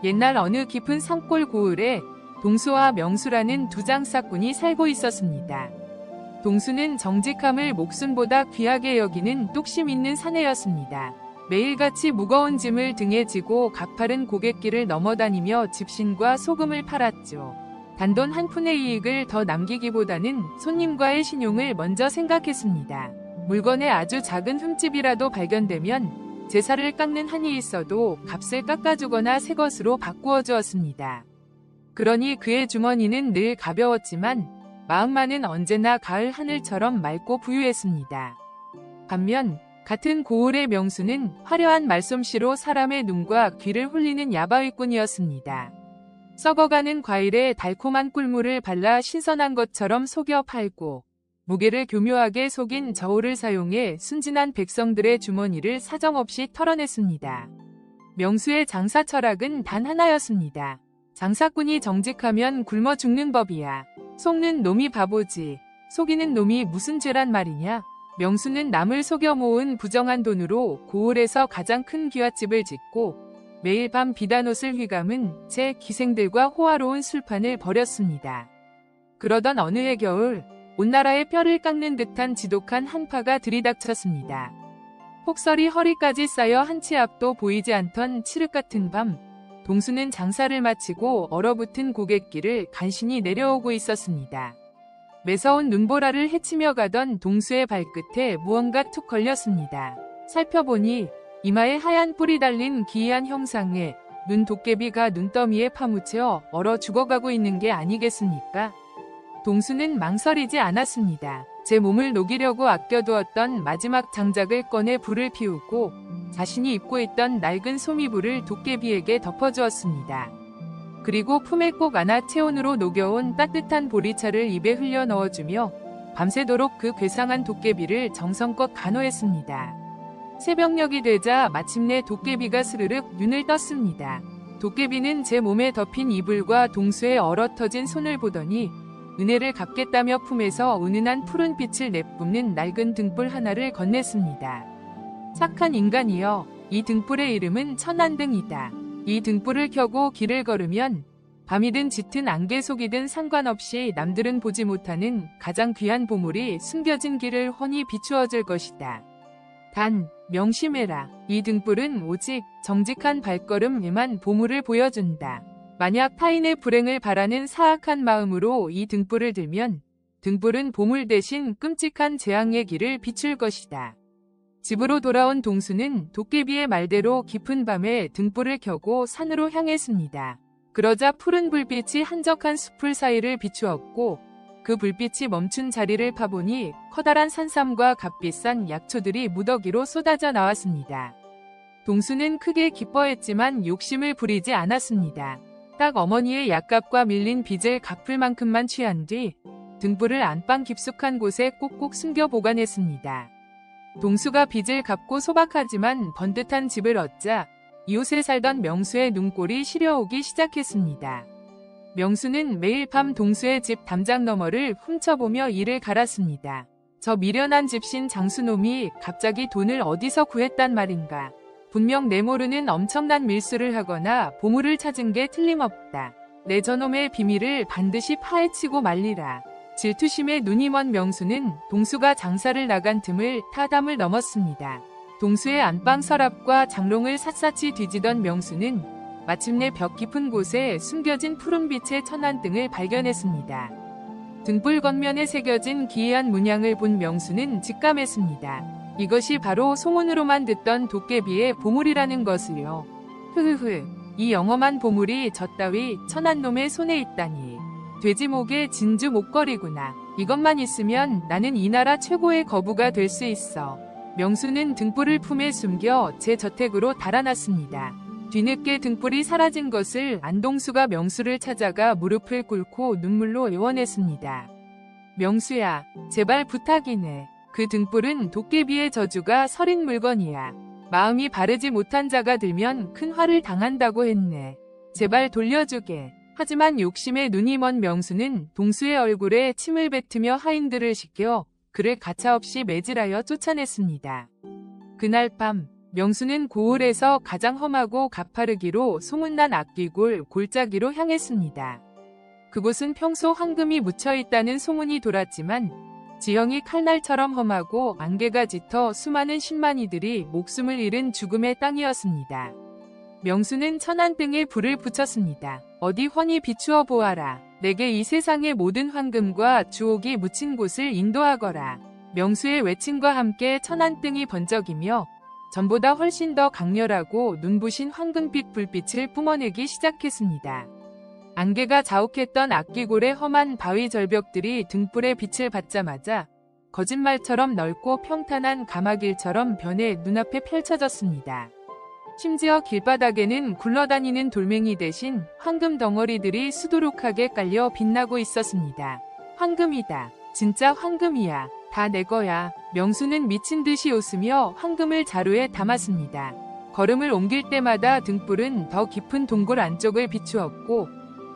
옛날 어느 깊은 산골 고을에 동수와 명수라는 두 장사꾼이 살고 있었습니다. 동수는 정직함을 목숨보다 귀하게 여기는 뚝심 있는 사내였습니다. 매일같이 무거운 짐을 등에 지고 가파른 고갯길을 넘어다니며 집신과 소금을 팔았죠. 단돈 한 푼의 이익을 더 남기기보다는 손님과의 신용을 먼저 생각했습니다. 물건에 아주 작은 흠집이라도 발견되면 제사를 깎는 한이 있어도 값을 깎아주거나 새 것으로 바꾸어 주었습니다. 그러니 그의 주머니는 늘 가벼웠지만 마음만은 언제나 가을 하늘처럼 맑고 부유했습니다. 반면 같은 고을의 명수는 화려한 말솜씨로 사람의 눈과 귀를 홀리는 야바위꾼이었습니다. 썩어가는 과일에 달콤한 꿀물을 발라 신선한 것처럼 속여 팔고 무게를 교묘하게 속인 저울을 사용해 순진한 백성들의 주머니를 사정없이 털어냈습니다. 명수의 장사 철학은 단 하나였습니다. 장사꾼이 정직하면 굶어 죽는 법이야. 속는 놈이 바보지. 속이는 놈이 무슨 죄란 말이냐. 명수는 남을 속여 모은 부정한 돈으로 고을에서 가장 큰 귀갓집을 짓고 매일 밤 비단옷을 휘감은 제 기생들과 호화로운 술판을 벌였습니다. 그러던 어느 해 겨울 온 나라의 뼈를 깎는 듯한 지독한 한파가 들이닥쳤습니다. 폭설이 허리까지 쌓여 한 치 앞도 보이지 않던 칠흑 같은 밤, 동수는 장사를 마치고 얼어붙은 고갯길을 간신히 내려오고 있었습니다. 매서운 눈보라를 헤치며 가던 동수의 발끝에 무언가 툭 걸렸습니다. 살펴보니 이마에 하얀 뿔이 달린 기이한 형상의 눈 도깨비가 눈더미에 파묻혀 얼어 죽어가고 있는 게 아니겠습니까? 동수는 망설이지 않았습니다. 제 몸을 녹이려고 아껴두었던 마지막 장작을 꺼내 불을 피우고 자신이 입고 있던 낡은 소미불을 도깨비에게 덮어주었습니다. 그리고 품에 꼭 안아 체온으로 녹여온 따뜻한 보리차를 입에 흘려 넣어주며 밤새도록 그 괴상한 도깨비를 정성껏 간호했습니다. 새벽녘이 되자 마침내 도깨비가 스르륵 눈을 떴습니다. 도깨비는 제 몸에 덮인 이불과 동수의 얼어터진 손을 보더니 은혜를 갚겠다며 품에서 은은한 푸른 빛을 내뿜는 낡은 등불 하나를 건넸습니다. 착한 인간이여, 이 등불의 이름은 천안등이다. 이 등불을 켜고 길을 걸으면 밤이든 짙은 안개 속이든 상관없이 남들은 보지 못하는 가장 귀한 보물이 숨겨진 길을 훤히 비추어줄 것이다. 단 명심해라. 이 등불은 오직 정직한 발걸음에만 보물을 보여준다. 만약 타인의 불행을 바라는 사악한 마음으로 이 등불을 들면 등불은 보물 대신 끔찍한 재앙의 길을 비출 것이다. 집으로 돌아온 동수는 도깨비의 말대로 깊은 밤에 등불을 켜고 산으로 향했습니다. 그러자 푸른 불빛이 한적한 숲을 사이를 비추었고 그 불빛이 멈춘 자리를 파보니 커다란 산삼과 값비싼 약초들이 무더기로 쏟아져 나왔습니다. 동수는 크게 기뻐했지만 욕심을 부리지 않았습니다. 딱 어머니의 약값과 밀린 빚을 갚을 만큼만 취한 뒤 등불을 안방 깊숙한 곳에 꼭꼭 숨겨 보관했습니다. 동수가 빚을 갚고 소박하지만 번듯한 집을 얻자 이웃에 살던 명수의 눈꼴이 시려오기 시작했습니다. 명수는 매일 밤 동수의 집 담장 너머를 훔쳐보며 이를 갈았습니다. 저 미련한 집신 장수놈이 갑자기 돈을 어디서 구했단 말인가. 분명 내 모르는 엄청난 밀수를 하거나 보물을 찾은 게 틀림없다. 내 저놈의 비밀을 반드시 파헤치고 말리라. 질투심에 눈이 먼 명수는 동수가 장사를 나간 틈을 타담을 넘었습니다. 동수의 안방 서랍과 장롱을 샅샅이 뒤지던 명수는 마침내 벽 깊은 곳에 숨겨진 푸른빛의 천안등을 발견했습니다. 등불 겉면에 새겨진 기이한 문양을 본 명수는 직감했습니다. 이것이 바로 소문으로만 듣던 도깨비의 보물이라는 것을요. 흐흐흐, 이 영험한 보물이 저 따위 천한 놈의 손에 있다니. 돼지 목에 진주 목걸이구나. 이것만 있으면 나는 이 나라 최고의 거부가 될 수 있어. 명수는 등불을 품에 숨겨 제 저택으로 달아났습니다. 뒤늦게 등불이 사라진 것을 안동수가 명수를 찾아가 무릎을 꿇고 눈물로 애원했습니다. 명수야, 제발 부탁이네. 그 등불은 도깨비의 저주가 서린 물건이야. 마음이 바르지 못한 자가 들면 큰 화를 당한다고 했네. 제발 돌려주게. 하지만 욕심에 눈이 먼 명수는 동수의 얼굴에 침을 뱉으며 하인들을 시켜 그를 가차없이 매질하여 쫓아냈습니다. 그날 밤 명수는 고을에서 가장 험하고 가파르기로 소문난 악귀골 골짜기로 향했습니다. 그곳은 평소 황금이 묻혀있다는 소문이 돌았지만 지형이 칼날처럼 험하고 안개가 짙어 수많은 신만이들이 목숨을 잃은 죽음의 땅이었습니다. 명수는 천안등에 불을 붙였습니다. 어디 훤히 비추어 보아라. 내게 이 세상의 모든 황금과 주옥이 묻힌 곳을 인도하거라. 명수의 외침과 함께 천안등이 번쩍이며 전보다 훨씬 더 강렬하고 눈부신 황금빛 불빛을 뿜어내기 시작했습니다. 안개가 자욱했던 악귀골의 험한 바위 절벽들이 등불의 빛을 받자마자 거짓말처럼 넓고 평탄한 가마길처럼 변해 눈앞에 펼쳐졌습니다. 심지어 길바닥에는 굴러다니는 돌멩이 대신 황금 덩어리들이 수두룩하게 깔려 빛나고 있었습니다. 황금이다. 진짜 황금이야. 다 내 거야. 명수는 미친 듯이 웃으며 황금을 자루에 담았습니다. 걸음을 옮길 때마다 등불은 더 깊은 동굴 안쪽을 비추었고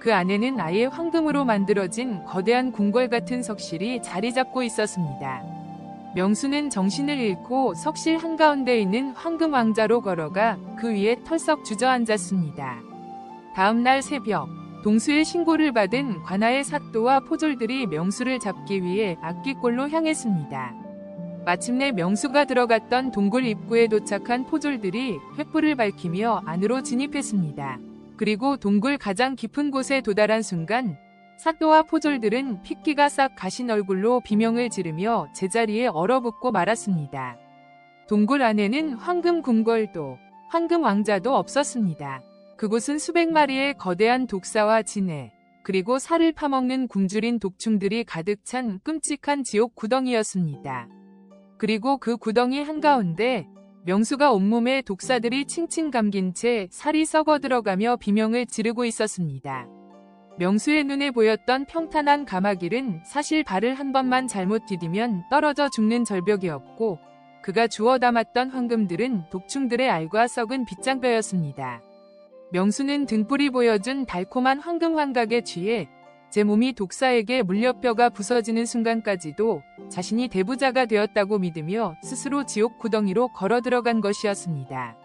그 안에는 아예 황금으로 만들어진 거대한 궁궐 같은 석실이 자리 잡고 있었습니다. 명수는 정신을 잃고 석실 한가운데 있는 황금 왕자로 걸어가 그 위에 털썩 주저앉았습니다. 다음 날 새벽, 동수의 신고를 받은 관아의 사또와 포졸들이 명수를 잡기 위해 악귀골로 향했습니다. 마침내 명수가 들어갔던 동굴 입구에 도착한 포졸들이 횃불을 밝히며 안으로 진입했습니다. 그리고 동굴 가장 깊은 곳에 도달한 순간 사또와 포졸들은 핏기가 싹 가신 얼굴로 비명을 지르며 제자리에 얼어붙고 말았습니다. 동굴 안에는 황금 궁궐도 황금 왕자도 없었습니다. 그곳은 수백 마리의 거대한 독사와 진해 그리고 살을 파먹는 굶주린 독충들이 가득 찬 끔찍한 지옥 구덩이였습니다. 그리고 그 구덩이 한가운데 명수가 온몸에 독사들이 칭칭 감긴 채 살이 썩어 들어가며 비명을 지르고 있었습니다. 명수의 눈에 보였던 평탄한 가마길은 사실 발을 한 번만 잘못 디디면 떨어져 죽는 절벽이었고 그가 주워 담았던 황금들은 독충들의 알과 썩은 빗장뼈였습니다. 명수는 등불이 보여준 달콤한 황금 환각에 취해 제 몸이 독사에게 물려 뼈가 부서지는 순간까지도 자신이 대부자가 되었다고 믿으며 스스로 지옥 구덩이로 걸어 들어간 것이었습니다.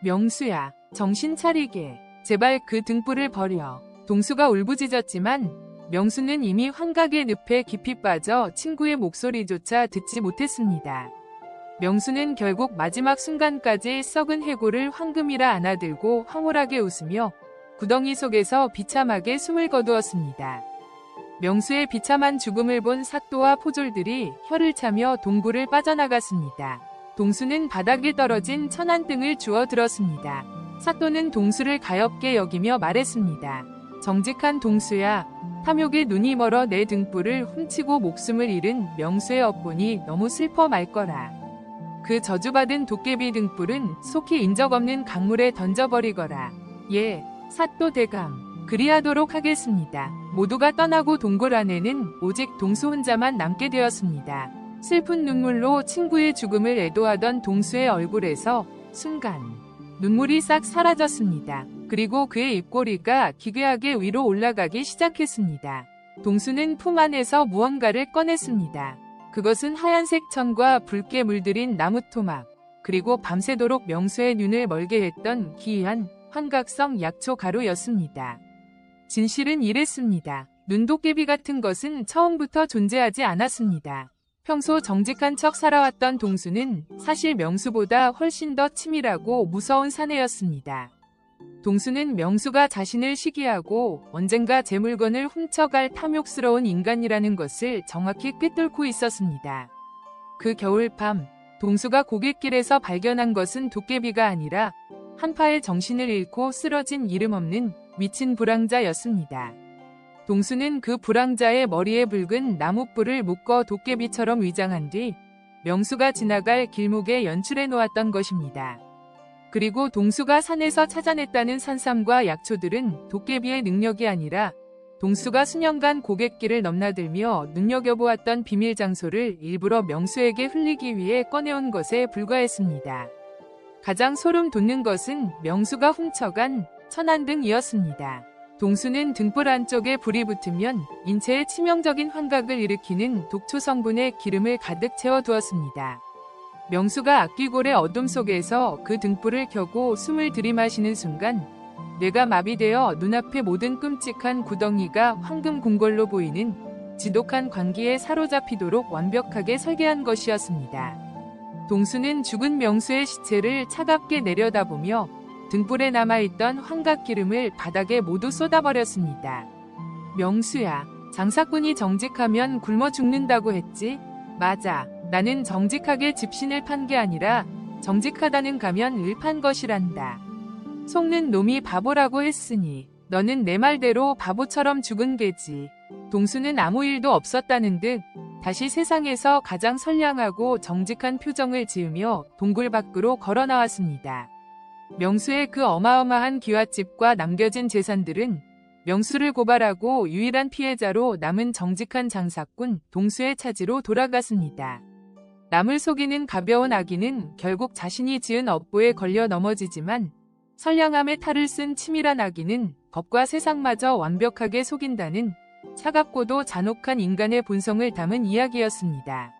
명수야, 정신 차리게. 제발 그 등불을 버려. 동수가 울부짖었지만 명수는 이미 환각의 늪에 깊이 빠져 친구의 목소리조차 듣지 못했습니다. 명수는 결국 마지막 순간까지 썩은 해골을 황금이라 안아들고 황홀하게 웃으며 구덩이 속에서 비참하게 숨을 거두었습니다. 명수의 비참한 죽음을 본 사또와 포졸들이 혀를 차며 동굴을 빠져나갔습니다. 동수는 바닥에 떨어진 천안등을 주워 들었습니다. 사또는 동수를 가엾게 여기며 말했습니다. 정직한 동수야, 탐욕에 눈이 멀어 내 등불을 훔치고 목숨을 잃은 명수의 업보니 너무 슬퍼 말 거라. 그 저주받은 도깨비 등불은 속히 인적 없는 강물에 던져버리거라. 예, 사또 대감, 그리하도록 하겠습니다. 모두가 떠나고 동굴 안에는 오직 동수 혼자만 남게 되었습니다. 슬픈 눈물로 친구의 죽음을 애도하던 동수의 얼굴에서 순간 눈물이 싹 사라졌습니다. 그리고 그의 입꼬리가 기괴하게 위로 올라가기 시작했습니다. 동수는 품 안에서 무언가를 꺼냈습니다. 그것은 하얀색 천과 붉게 물들인 나무 토막, 그리고 밤새도록 명수의 눈을 멀게 했던 기이한 환각성 약초 가루였습니다. 진실은 이랬습니다. 눈도깨비 같은 것은 처음부터 존재하지 않았습니다. 평소 정직한 척 살아왔던 동수는 사실 명수보다 훨씬 더 치밀하고 무서운 사내였습니다. 동수는 명수가 자신을 시기하고 언젠가 제 물건을 훔쳐갈 탐욕스러운 인간이라는 것을 정확히 꿰뚫고 있었습니다. 그 겨울밤, 동수가 고갯길에서 발견한 것은 도깨비가 아니라 한파에 정신을 잃고 쓰러진 이름 없는 미친 불황자였습니다. 동수는 그 불황자의 머리에 붉은 나무뿔을 묶어 도깨비처럼 위장한 뒤 명수가 지나갈 길목에 연출해 놓았던 것입니다. 그리고 동수가 산에서 찾아냈다는 산삼과 약초들은 도깨비의 능력이 아니라 동수가 수년간 고갯길을 넘나들며 눈여겨보았던 비밀 장소를 일부러 명수에게 흘리기 위해 꺼내온 것에 불과했습니다. 가장 소름 돋는 것은 명수가 훔쳐간 천안등이었습니다. 동수는 등불 안쪽에 불이 붙으면 인체에 치명적인 환각을 일으키는 독초 성분의 기름을 가득 채워두었습니다. 명수가 악귀골의 어둠 속에서 그 등불을 켜고 숨을 들이마시는 순간 뇌가 마비되어 눈앞의 모든 끔찍한 구덩이가 황금 궁궐로 보이는 지독한 광기에 사로잡히도록 완벽하게 설계한 것이었습니다. 동수는 죽은 명수의 시체를 차갑게 내려다보며 등불에 남아있던 황각기름을 바닥에 모두 쏟아버렸습니다. 명수야, 장사꾼이 정직하면 굶어 죽는다고 했지? 맞아. 나는 정직하게 집신을 판 게 아니라 정직하다는 가면을 판 것이란다. 속는 놈이 바보라고 했으니 너는 내 말대로 바보처럼 죽은 개지. 동수는 아무 일도 없었다는 듯 다시 세상에서 가장 선량하고 정직한 표정을 지으며 동굴 밖으로 걸어 나왔습니다. 명수의 그 어마어마한 기와집과 남겨진 재산들은 명수를 고발하고 유일한 피해자로 남은 정직한 장사꾼 동수의 차지로 돌아갔습니다. 남을 속이는 가벼운 악인은 결국 자신이 지은 업보에 걸려 넘어지지만 선량함의 탈을 쓴 치밀한 악인은 법과 세상마저 완벽하게 속인다는 차갑고도 잔혹한 인간의 본성을 담은 이야기였습니다.